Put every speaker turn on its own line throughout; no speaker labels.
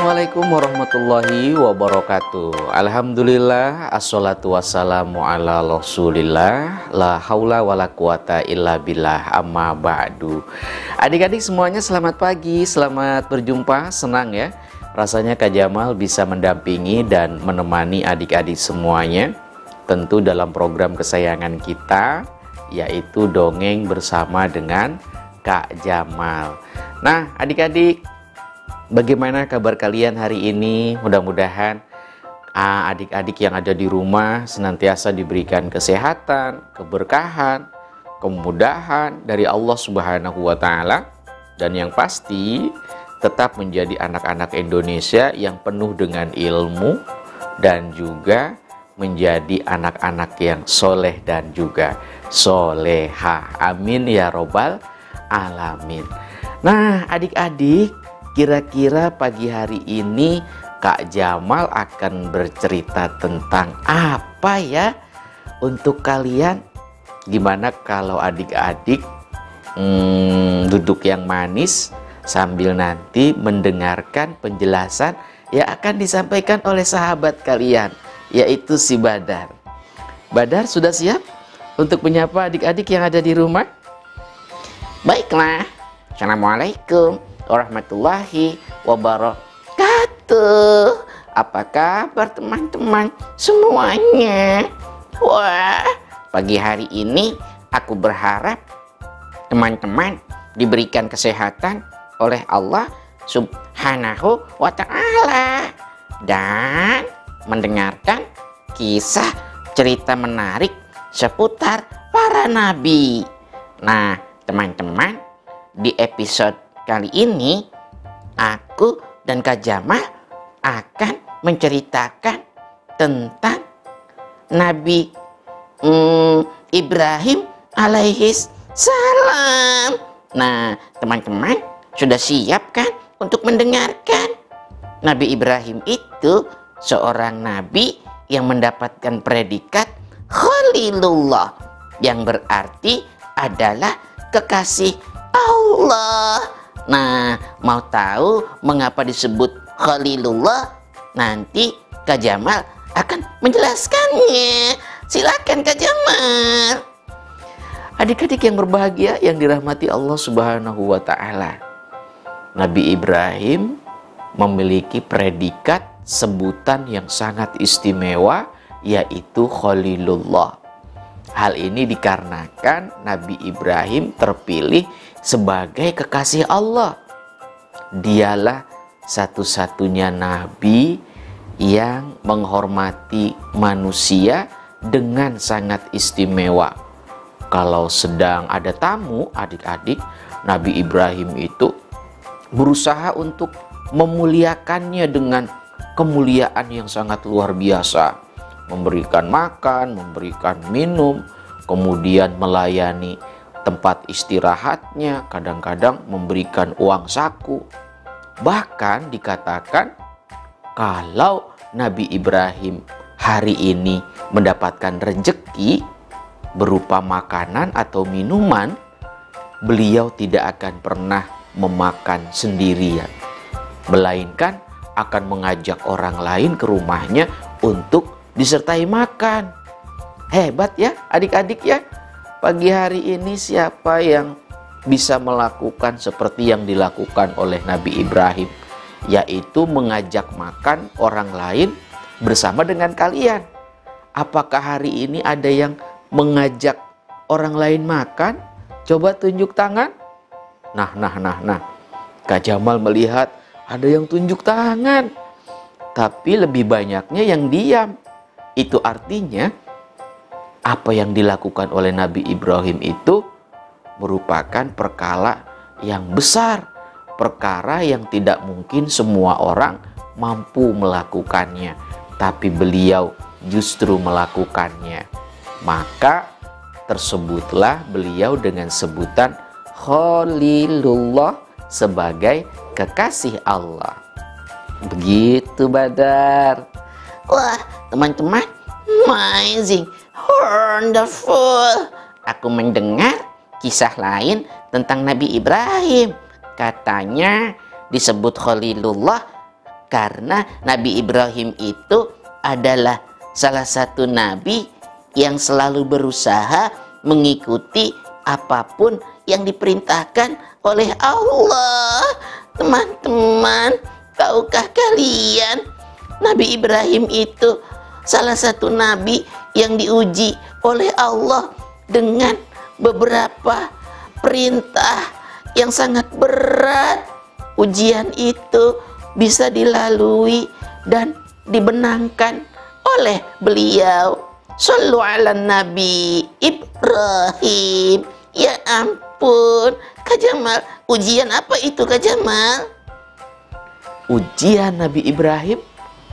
Assalamualaikum warahmatullahi wabarakatuh. Alhamdulillah, assalatu wassalamu ala rasulillah, la haula wala quwata illa billah, amma ba'du. Adik-adik semuanya selamat pagi, selamat berjumpa, senang ya. Rasanya Kak Jamal bisa mendampingi dan menemani adik-adik semuanya, tentu dalam program kesayangan kita, yaitu Dongeng Bersama dengan Kak Jamal. Nah adik-adik, bagaimana kabar kalian hari ini? Mudah-mudahan adik-adik yang ada di rumah senantiasa diberikan kesehatan, keberkahan, kemudahan dari Allah Subhanahu wa Ta'ala, dan yang pasti tetap menjadi anak-anak Indonesia yang penuh dengan ilmu dan juga menjadi anak-anak yang soleh dan juga soleha. Amin ya robbal alamin. Nah adik-adik, kira-kira pagi hari ini Kak Jamal akan bercerita tentang apa ya untuk kalian? Gimana kalau adik-adik duduk yang manis sambil nanti mendengarkan penjelasan yang akan disampaikan oleh sahabat kalian, yaitu si Badar. Badar sudah siap untuk menyapa adik-adik yang ada di rumah? Baiklah. Assalamualaikum warahmatullahi wabarakatuh. Apa kabar teman-teman semuanya? Wah, pagi hari ini aku berharap teman-teman diberikan kesehatan oleh Allah Subhanahu wa Ta'ala dan mendengarkan kisah cerita menarik seputar para nabi. Nah teman-teman, di episode kali ini aku dan Kak Jamal akan menceritakan tentang Nabi Ibrahim alaihis salam. Nah teman-teman sudah siap kan untuk mendengarkan? Nabi Ibrahim itu seorang nabi yang mendapatkan predikat Khalilullah, yang berarti adalah kekasih Allah. Nah, mau tahu mengapa disebut Khalilullah? Nanti Kak Jamal akan menjelaskannya. Silakan Kak Jamal. Adik-adik yang berbahagia yang dirahmati Allah Subhanahu wa Ta'ala, Nabi Ibrahim memiliki predikat sebutan yang sangat istimewa, yaitu Khalilullah. Hal ini dikarenakan Nabi Ibrahim terpilih sebagai kekasih Allah. Dialah satu-satunya nabi yang menghormati manusia dengan sangat istimewa. Kalau sedang ada tamu adik-adik, Nabi Ibrahim itu berusaha untuk memuliakannya dengan kemuliaan yang sangat luar biasa. Memberikan makan, memberikan minum, kemudian melayani tempat istirahatnya, kadang-kadang memberikan uang saku. Bahkan dikatakan kalau Nabi Ibrahim hari ini mendapatkan rezeki berupa makanan atau minuman, beliau tidak akan pernah memakan sendirian, melainkan akan mengajak orang lain ke rumahnya untuk disertai makan. Hebat ya adik-adik ya. Pagi hari ini siapa yang bisa melakukan seperti yang dilakukan oleh Nabi Ibrahim, yaitu mengajak makan orang lain bersama dengan kalian? Apakah hari ini ada yang mengajak orang lain makan? Coba tunjuk tangan. Nah. Kak Jamal melihat ada yang tunjuk tangan, tapi lebih banyaknya yang diam. Itu artinya apa yang dilakukan oleh Nabi Ibrahim itu merupakan perkara yang besar, perkara yang tidak mungkin semua orang mampu melakukannya, tapi beliau justru melakukannya. Maka tersebutlah beliau dengan sebutan Khalilullah sebagai kekasih Allah. Begitu Badar. Wah teman-teman, amazing, wonderful. Aku mendengar kisah lain tentang Nabi Ibrahim. Katanya disebut Khalilullah
Karena Nabi Ibrahim itu adalah salah satu nabi yang selalu berusaha mengikuti apapun yang diperintahkan oleh Allah. Teman-teman, tahukah kalian, Nabi Ibrahim itu salah satu nabi yang diuji oleh Allah dengan beberapa perintah yang sangat berat. Ujian itu bisa dilalui dan dibenangkan oleh beliau. Shallu ala Nabi Ibrahim. Ya ampun, Kak Jamal, ujian apa itu Kak Jamal?
Ujian Nabi Ibrahim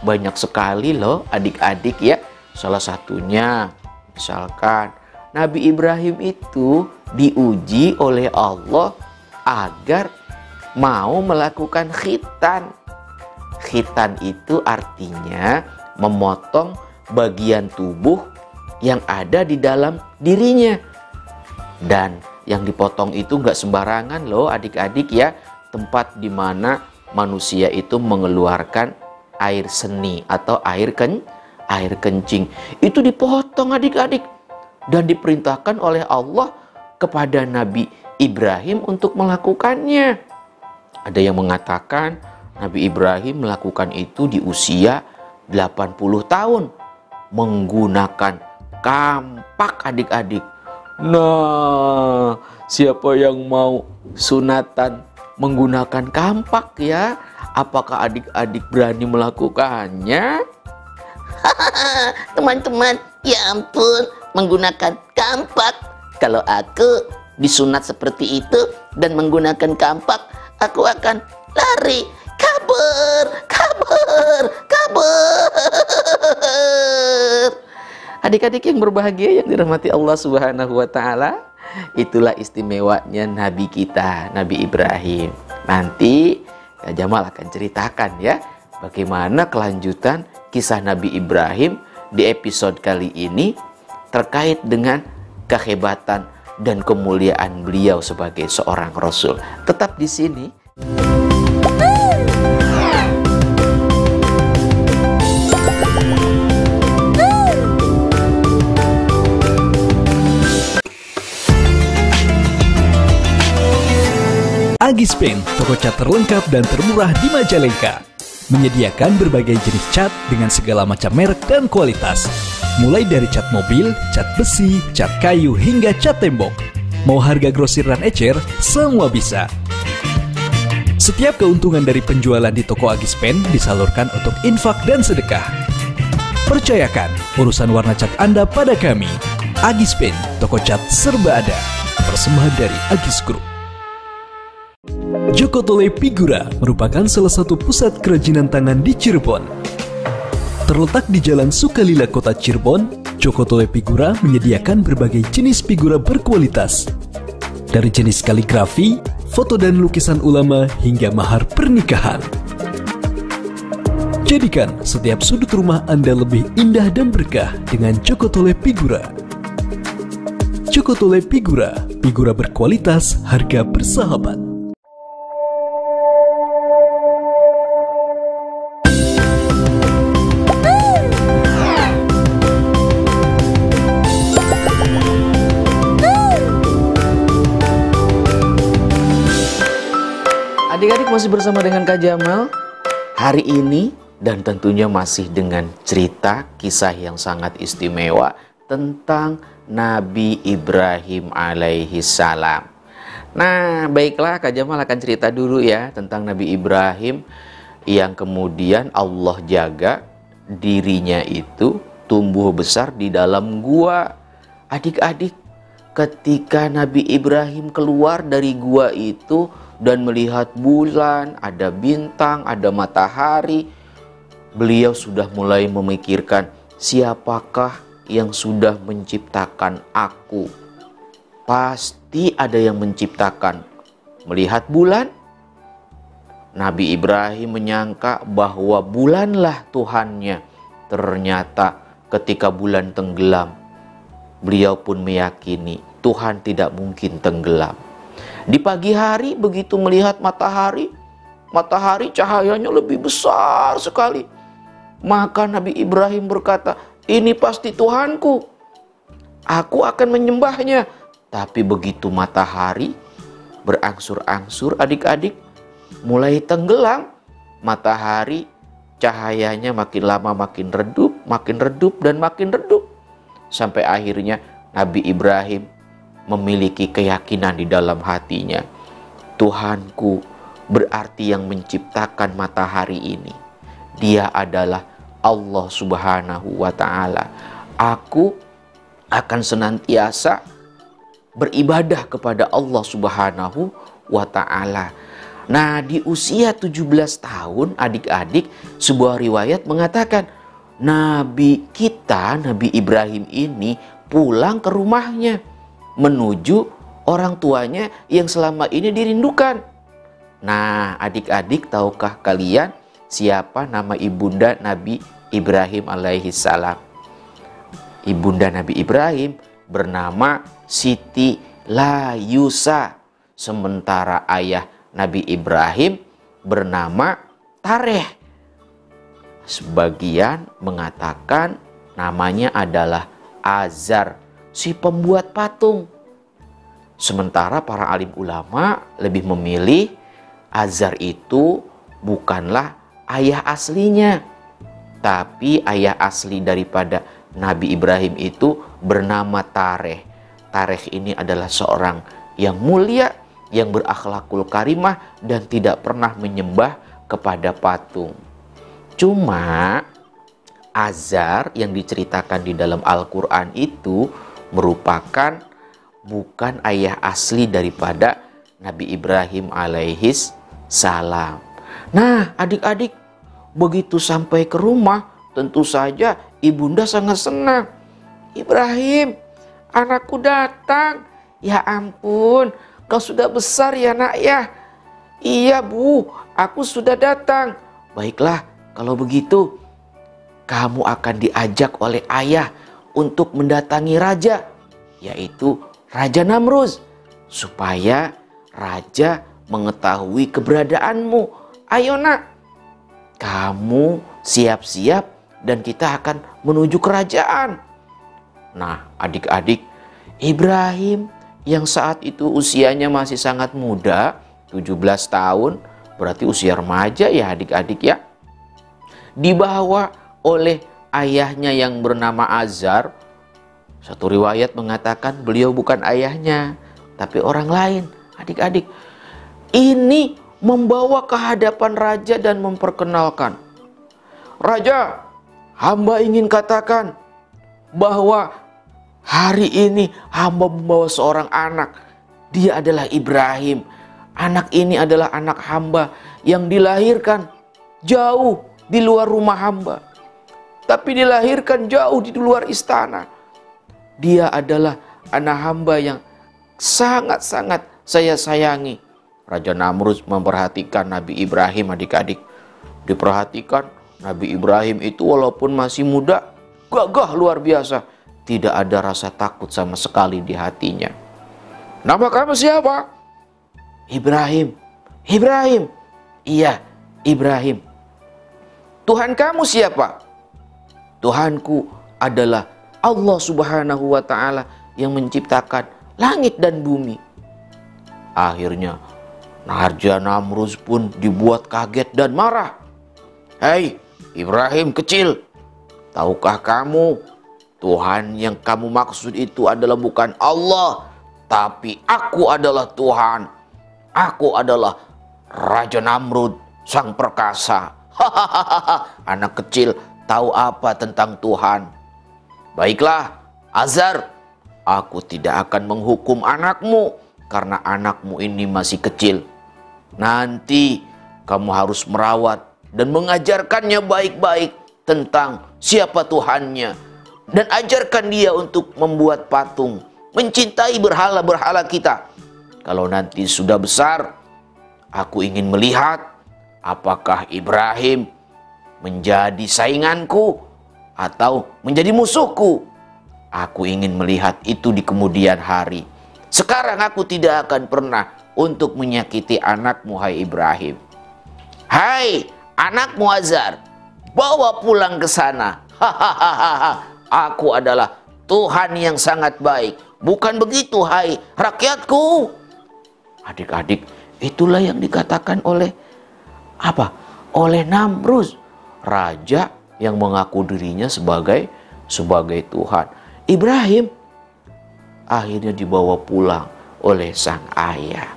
banyak sekali loh adik-adik ya. Salah satunya misalkan Nabi Ibrahim itu diuji oleh Allah agar mau melakukan khitan. Khitan itu artinya memotong bagian tubuh yang ada di dalam dirinya. Dan yang dipotong itu nggak sembarangan loh adik-adik ya. Tempat di mana manusia itu mengeluarkan air seni atau air kencing. Itu dipotong adik-adik. Dan diperintahkan oleh Allah kepada Nabi Ibrahim untuk melakukannya. Ada yang mengatakan Nabi Ibrahim melakukan itu di usia 80 tahun menggunakan kampak adik-adik. Nah, siapa yang mau sunatan menggunakan kampak ya? Apakah adik-adik berani melakukannya?
Teman-teman, ya ampun, menggunakan kampak. Kalau aku disunat seperti itu dan menggunakan kampak, aku akan lari, kabur.
Adik-adik yang berbahagia yang dirahmati Allah Subhanahu wa taala, itulah istimewanya nabi kita, Nabi Ibrahim. Nanti Kak Jamal akan ceritakan ya bagaimana kelanjutan kisah Nabi Ibrahim di episode kali ini terkait dengan kehebatan dan kemuliaan beliau sebagai seorang rasul. Tetap di sini.
Agispen, toko cat terlengkap dan termurah di Majalengka. Menyediakan berbagai jenis cat dengan segala macam merek dan kualitas. Mulai dari cat mobil, cat besi, cat kayu, hingga cat tembok. Mau harga grosir dan ecer, semua bisa. Setiap keuntungan dari penjualan di toko Agispen disalurkan untuk infak dan sedekah. Percayakan urusan warna cat Anda pada kami. Agispen, toko cat serba ada. Persembahan dari Agis Group. Joko Tole Figura merupakan salah satu pusat kerajinan tangan di Cirebon. Terletak di Jalan Sukalila, Kota Cirebon, Joko Tole Figura menyediakan berbagai jenis figura berkualitas. Dari jenis kaligrafi, foto dan lukisan ulama hingga mahar pernikahan. Jadikan setiap sudut rumah Anda lebih indah dan berkah dengan Joko Tole Figura. Joko Tole Figura, figura berkualitas, harga bersahabat.
Adik-adik masih bersama dengan Kak Jamal hari ini dan tentunya masih dengan cerita kisah yang sangat istimewa tentang Nabi Ibrahim alaihi salam. Nah, baiklah Kak Jamal akan cerita dulu ya tentang Nabi Ibrahim yang kemudian Allah jaga dirinya itu tumbuh besar di dalam gua. Adik-adik, ketika Nabi Ibrahim keluar dari gua itu dan melihat bulan, ada bintang, ada matahari, beliau sudah mulai memikirkan, siapakah yang sudah menciptakan aku? Pasti ada yang menciptakan. Melihat bulan, Nabi Ibrahim menyangka bahwa bulanlah Tuhannya. Ternyata ketika bulan tenggelam, beliau pun meyakini Tuhan tidak mungkin tenggelam. Di pagi hari begitu melihat matahari, matahari cahayanya lebih besar sekali. Maka Nabi Ibrahim berkata, ini pasti Tuhanku, aku akan menyembahnya. Tapi begitu matahari berangsur-angsur adik-adik, mulai tenggelam, matahari cahayanya makin lama makin redup dan makin redup. Sampai akhirnya Nabi Ibrahim memiliki keyakinan di dalam hatinya, Tuhanku berarti yang menciptakan matahari ini, Dia adalah Allah Subhanahu wa Ta'ala. Aku akan senantiasa beribadah kepada Allah Subhanahu wa Ta'ala. Nah, di usia 17 tahun adik-adik, sebuah riwayat mengatakan Nabi kita, Nabi Ibrahim ini pulang ke rumahnya menuju orang tuanya yang selama ini dirindukan. Nah, adik-adik, tahukah kalian siapa nama ibunda Nabi Ibrahim alaihi salam? Ibunda Nabi Ibrahim bernama Siti Layusa. Sementara ayah Nabi Ibrahim bernama Tareh. Sebagian mengatakan namanya adalah Azar, si pembuat patung. Sementara para alim ulama lebih memilih Azar itu bukanlah ayah aslinya, tapi ayah asli daripada Nabi Ibrahim itu bernama Tareh. Tareh ini adalah seorang yang mulia, yang berakhlakul karimah dan tidak pernah menyembah kepada patung. Cuma Azar yang diceritakan di dalam Al-Quran itu merupakan bukan ayah asli daripada Nabi Ibrahim alaihis salam. Nah, adik-adik, begitu sampai ke rumah, tentu saja ibunda sangat senang. Ibrahim, anakku datang. Ya ampun, kau sudah besar ya nak ya. Iya bu, aku sudah datang. Baiklah, kalau begitu kamu akan diajak oleh ayah untuk mendatangi raja, yaitu Raja Namrud, supaya raja mengetahui keberadaanmu. Ayo nak, kamu siap-siap dan kita akan menuju kerajaan. Nah, adik-adik, Ibrahim yang saat itu usianya masih sangat muda, 17 tahun, berarti usia remaja ya adik-adik ya, dibawa oleh ayahnya yang bernama Azar. Satu riwayat mengatakan beliau bukan ayahnya, tapi orang lain. Adik-adik, ini membawa ke hadapan raja dan memperkenalkan, Raja, hamba ingin katakan bahwa hari ini hamba membawa seorang anak. Dia adalah Ibrahim. Anak ini adalah anak hamba yang dilahirkan jauh di luar rumah hamba, tapi dilahirkan jauh di luar istana. Dia adalah anak hamba yang sangat-sangat saya sayangi. Raja Namrud memperhatikan Nabi Ibrahim adik-adik. Diperhatikan Nabi Ibrahim itu walaupun masih muda, gagah luar biasa. Tidak ada rasa takut sama sekali di hatinya. Nama kamu siapa? Ibrahim. Ibrahim. Iya, Ibrahim. Tuhan kamu siapa? Tuhanku adalah Allah Subhanahu wa Ta'ala yang menciptakan langit dan bumi. Akhirnya Raja Namrud pun dibuat kaget dan marah. Hei Ibrahim kecil, tahukah kamu Tuhan yang kamu maksud itu adalah bukan Allah, tapi aku adalah Tuhan. Aku adalah Raja Namrud, sang perkasa. Hahaha, anak kecil tahu apa tentang Tuhan? Baiklah, Azar, aku tidak akan menghukum anakmu karena anakmu ini masih kecil. Nanti kamu harus merawat dan mengajarkannya baik-baik tentang siapa Tuhannya. Dan ajarkan dia untuk membuat patung, mencintai berhala-berhala kita. Kalau nanti sudah besar, aku ingin melihat apakah Ibrahim menjadi sainganku atau menjadi musuhku. Aku ingin melihat itu di kemudian hari. Sekarang aku tidak akan pernah untuk menyakiti anakmu, hai Ibrahim.
"Hai anak Muazzar, bawa pulang ke sana. Hahaha, aku adalah Tuhan yang sangat baik. Bukan begitu, hai rakyatku." Adik-adik, itulah yang dikatakan oleh apa? Oleh Namrus, raja yang mengaku dirinya sebagai Tuhan. Ibrahim akhirnya dibawa pulang oleh sang ayah.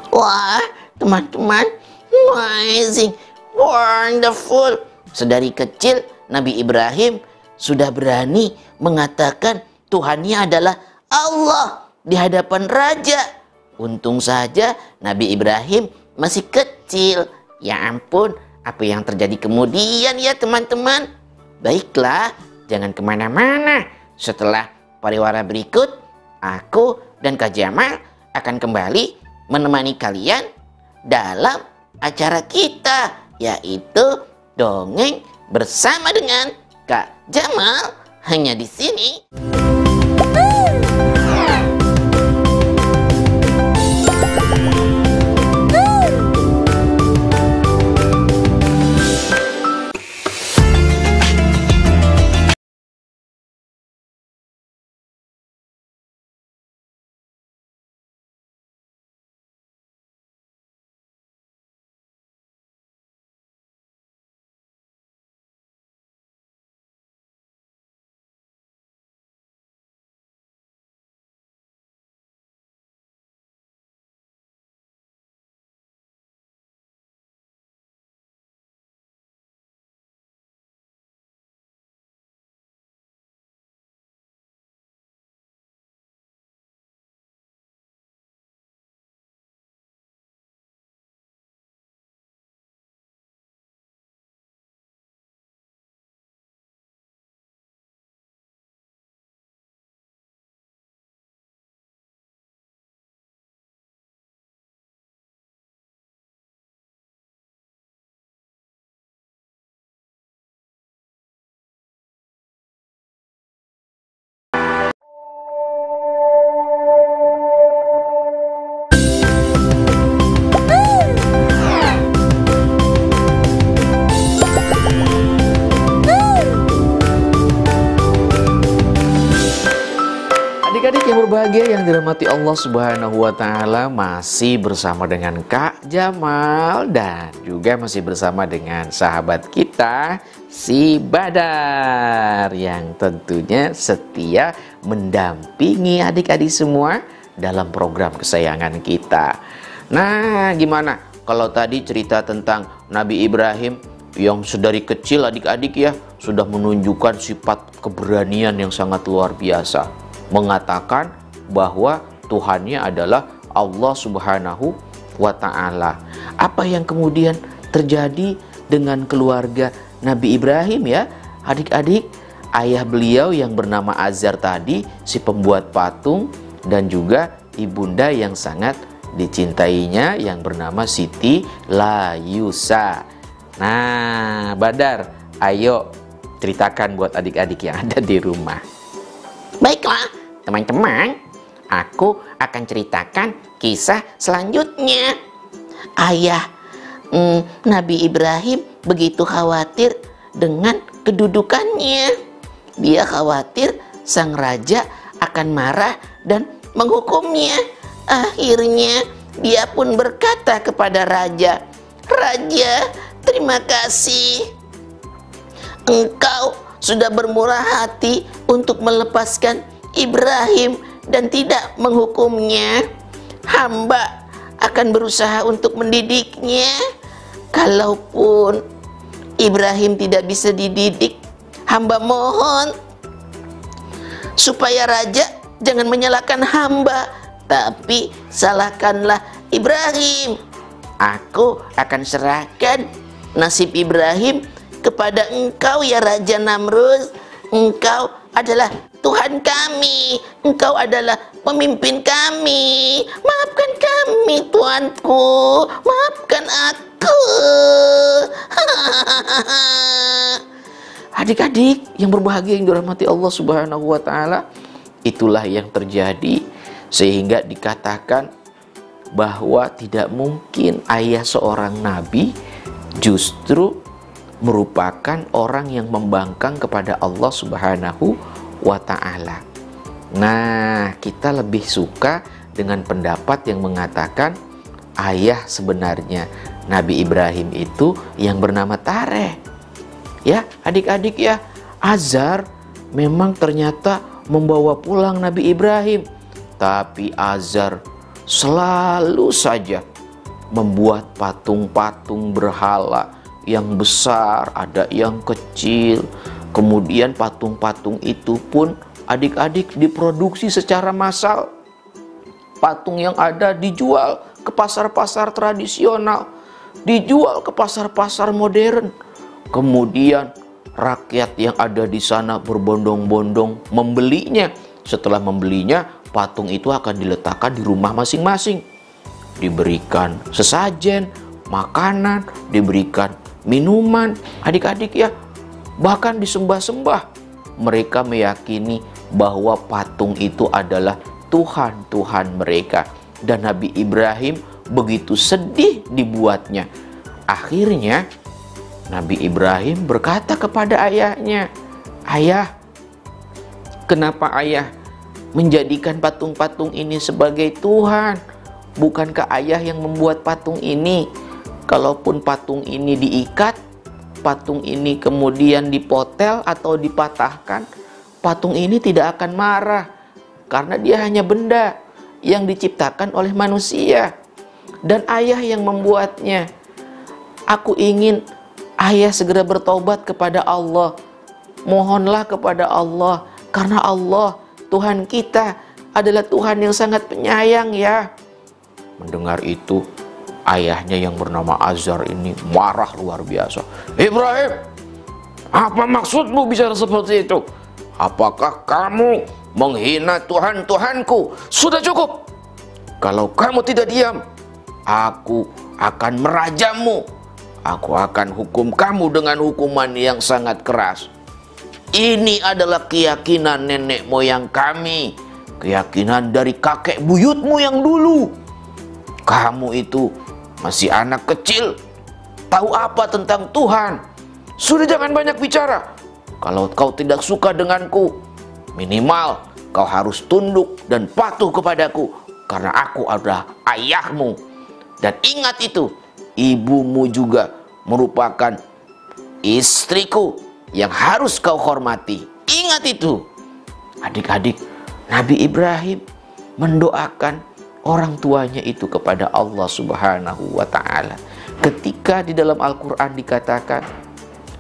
Wah, teman-teman, amazing, wonderful. Sedari kecil Nabi Ibrahim sudah berani mengatakan Tuhannya adalah Allah di hadapan raja. Untung saja Nabi Ibrahim masih kecil. Ya ampun, apa yang terjadi kemudian ya teman-teman? Baiklah, jangan kemana-mana. Setelah pariwara berikut, aku dan Kak Jamal akan kembali menemani kalian dalam acara kita, yaitu Dongeng Bersama dengan Kak Jamal, hanya di sini.
Adik-adik yang berbahagia yang dirahmati Allah Subhanahu wa Ta'ala, masih bersama dengan Kak Jamal dan juga masih bersama dengan sahabat kita si Badar yang tentunya setia mendampingi adik-adik semua dalam program kesayangan kita. Nah, gimana kalau tadi cerita tentang Nabi Ibrahim yang sedari kecil adik-adik ya sudah menunjukkan sifat keberanian yang sangat luar biasa, mengatakan bahwa Tuhannya adalah Allah Subhanahu wa Ta'ala. Apa yang kemudian terjadi dengan keluarga Nabi Ibrahim ya adik-adik? Ayah beliau yang bernama Azar tadi, si pembuat patung, dan juga ibunda yang sangat dicintainya yang bernama Siti Layusa. Nah, Badar, ayo ceritakan buat adik-adik yang ada di rumah.
Baiklah, teman-teman, aku akan ceritakan kisah selanjutnya. Ayah Nabi Ibrahim begitu khawatir dengan kedudukannya. Dia khawatir sang raja akan marah dan menghukumnya. Akhirnya dia pun berkata kepada raja, "Raja, terima kasih. Engkau sudah bermurah hati untuk melepaskan Ibrahim dan tidak menghukumnya. Hamba akan berusaha untuk mendidiknya. Kalaupun Ibrahim tidak bisa dididik, hamba mohon supaya raja jangan menyalahkan hamba, tapi salahkanlah Ibrahim. Aku akan serahkan nasib Ibrahim kepada engkau ya Raja Namrus. Engkau adalah Tuhan kami, engkau adalah pemimpin kami. Maafkan kami Tuanku, maafkan aku."
Adik-adik yang berbahagia yang dirahmati Allah Subhanahu wa Ta'ala, itulah yang terjadi sehingga dikatakan bahwa tidak mungkin ayah seorang nabi justru merupakan orang yang membangkang kepada Allah Subhanahu wa ta'ala. Nah, kita lebih suka dengan pendapat yang mengatakan ayah sebenarnya Nabi Ibrahim itu yang bernama Tareh. Ya, adik-adik ya, Azar memang ternyata membawa pulang Nabi Ibrahim. Tapi Azar selalu saja membuat patung-patung berhala yang besar, ada yang kecil. Kemudian patung-patung itu pun adik-adik diproduksi secara massal. Patung yang ada dijual ke pasar-pasar tradisional, dijual ke pasar-pasar modern. Kemudian rakyat yang ada di sana berbondong-bondong membelinya. Setelah membelinya, patung itu akan diletakkan di rumah masing-masing. Diberikan sesajen, makanan, diberikan minuman, adik-adik ya. Bahkan disembah-sembah. Mereka meyakini bahwa patung itu adalah Tuhan-Tuhan mereka. Dan Nabi Ibrahim begitu sedih dibuatnya. Akhirnya Nabi Ibrahim berkata kepada ayahnya, "Ayah, kenapa ayah menjadikan patung-patung ini sebagai Tuhan? Bukankah ayah yang membuat patung ini? Kalaupun patung ini diikat, patung ini kemudian dipotel atau dipatahkan, patung ini tidak akan marah karena dia hanya benda yang diciptakan oleh manusia dan ayah yang membuatnya. Aku ingin ayah segera bertobat kepada Allah. Mohonlah kepada Allah, karena Allah, Tuhan kita, adalah Tuhan yang sangat penyayang ya." Mendengar itu, ayahnya yang bernama Azar ini marah luar biasa. "Ibrahim, apa maksudmu bicara seperti itu? Apakah kamu menghina Tuhan-Tuhanku? Sudah cukup. Kalau kamu tidak diam, aku akan merajammu. Aku akan hukum kamu dengan hukuman yang sangat keras. Ini adalah keyakinan nenek moyang kami, keyakinan dari kakek buyutmu yang dulu. Kamu itu masih anak kecil, tahu apa tentang Tuhan? Sudah, jangan banyak bicara. Kalau kau tidak suka denganku, minimal kau harus tunduk dan patuh kepadaku, karena aku adalah ayahmu. Dan ingat itu, ibumu juga merupakan istriku yang harus kau hormati. Ingat itu." Adik-adik, Nabi Ibrahim mendoakan orang tuanya itu kepada Allah Subhanahu wa ta'ala. Ketika di dalam Al-Quran dikatakan,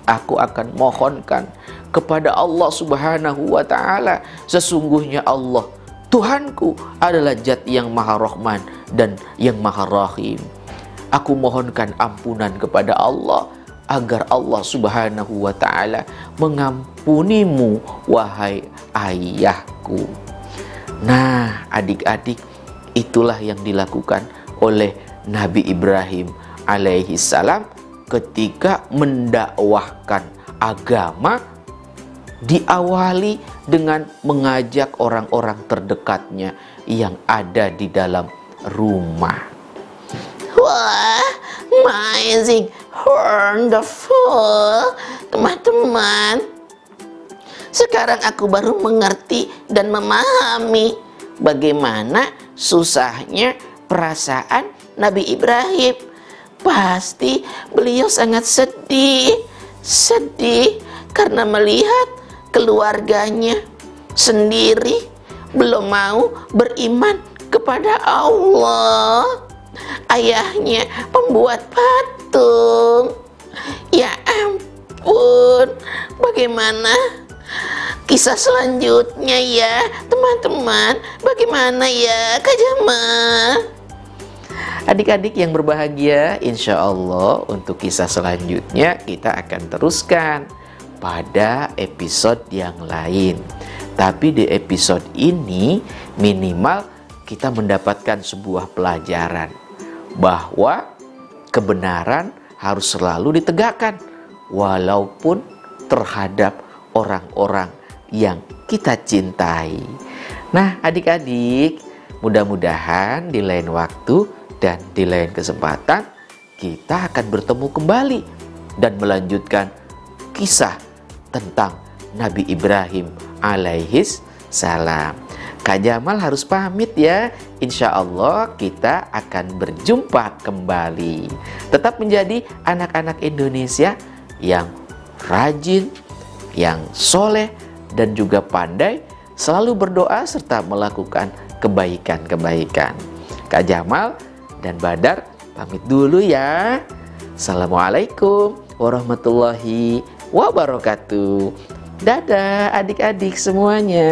"Aku akan mohonkan kepada Allah Subhanahu wa ta'ala, sesungguhnya Allah, Tuhanku, adalah Zat yang Maha Rahman dan yang Maha Rahim. Aku mohonkan ampunan kepada Allah agar Allah Subhanahu wa ta'ala mengampunimu, wahai ayahku." Nah, adik-adik, itulah yang dilakukan oleh Nabi Ibrahim alaihi salam ketika mendakwahkan agama, diawali dengan mengajak orang-orang terdekatnya yang ada di dalam rumah.
Wah, amazing, wonderful. Teman-teman, sekarang aku baru mengerti dan memahami bagaimana susahnya perasaan Nabi Ibrahim. Pasti beliau sangat sedih karena melihat keluarganya sendiri belum mau beriman kepada Allah. Ayahnya pembuat patung. Ya ampun, bagaimana kisah selanjutnya ya teman-teman? Bagaimana ya Kak Jamal?
Adik-adik yang berbahagia, insya Allah untuk kisah selanjutnya kita akan teruskan pada episode yang lain. Tapi di episode ini minimal kita mendapatkan sebuah pelajaran bahwa kebenaran harus selalu ditegakkan walaupun terhadap orang-orang yang kita cintai. Nah, adik-adik, mudah-mudahan di lain waktu dan di lain kesempatan kita akan bertemu kembali dan melanjutkan kisah tentang Nabi Ibrahim alaihis salam. Kak Jamal harus pamit ya. Insya Allah kita akan berjumpa kembali. Tetap menjadi anak-anak Indonesia yang rajin, yang soleh, dan juga pandai, selalu berdoa serta melakukan kebaikan-kebaikan. Kak Jamal dan Badar pamit dulu ya. Assalamualaikum warahmatullahi wabarakatuh. Dadah adik-adik semuanya.